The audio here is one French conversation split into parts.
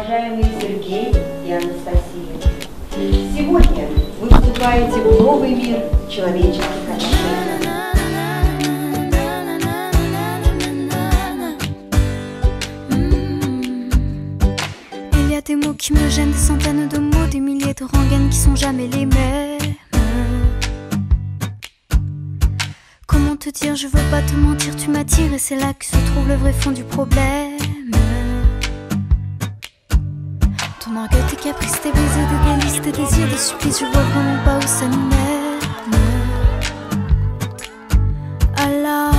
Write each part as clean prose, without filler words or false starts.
уважаемые Сергей и Анастасия. Сегодня вы вступаете в новый мир человеческих отношений. Il y a des mots qui me gênent, des centaines de mots, des milliers de rengaines qui sont jamais les mêmes. Comment te dire, je veux pas te mentir, tu m'attires et c'est là que se trouve le vrai fond du problème. Ton orgueil, tes caprices, tes baisers, des délices, tes désirs, des supplices, je vois vraiment pas où ça nous mène. Alors,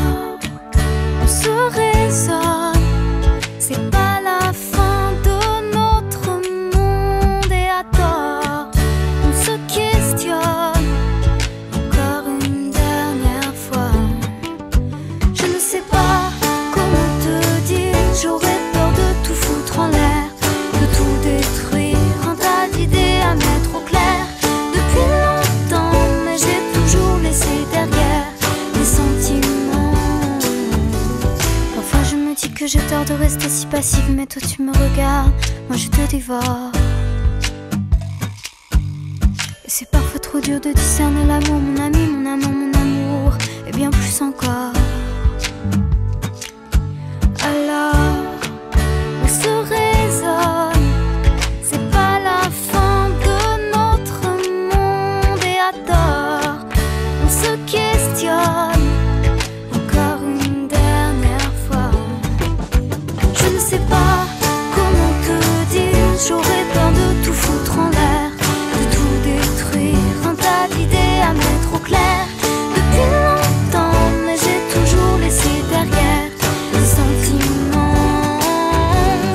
on se raisonne, c'est pas la fin de notre monde et à tort, on se questionne encore une dernière fois. Je ne sais pas comment te dire, j'aurais peur de tout foutre en l'air, de tout détruire, un tas d'idées à mettre au clair. Depuis longtemps, mais j'ai toujours laissé derrière les sentiments. Parfois je me dis que j'ai tort de rester si passive, mais toi tu me regardes, moi je te dévore. Et c'est parfois trop dur de discerner l'amour, mon ami, mon amant, mon amour, et bien plus encore. Alors, on se raisonne, c'est pas la fin de notre monde et à tort, on se questionne encore une dernière fois. Je ne sais pas comment te dire, j'aurais peur de tout foutre en l'air, de tout détruire, un tas d'idées à mettre au clair. Depuis longtemps, mais j'ai toujours laissé derrière les sentiments.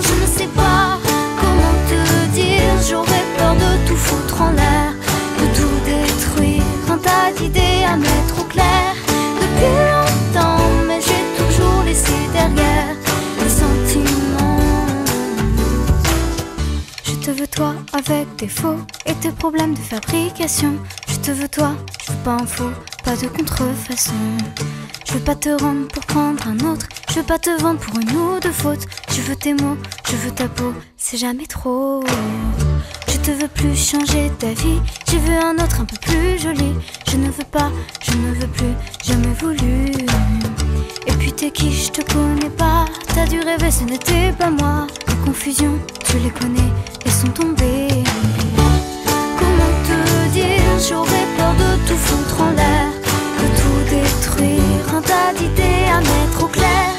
Je ne sais pas comment te dire, j'aurais peur de tout foutre en l'air, de tout détruire, un tas d'idées à mettre au clair. Depuis longtemps, mais j'ai toujours laissé derrière les sentiments. Je te veux toi avec tes faux et tes problèmes de fabrication. Je te veux toi, je veux pas un faux, pas de contrefaçon. Je veux pas te rendre pour prendre un autre, je veux pas te vendre pour une ou deux fautes. Je veux tes mots, je veux ta peau, c'est jamais trop. Je te veux plus changer ta vie, je veux un autre un peu plus joli. Je ne veux pas, je ne veux plus, jamais voulu. Et puis t'es qui, je te connais pas, t'as dû rêver, ce n'était pas moi. Les confusions, tu les connais, elles sont tombées. Comment te dire, j'aurais peur de tout foutre en l'air, de tout détruire, un tas d'idées à mettre au clair.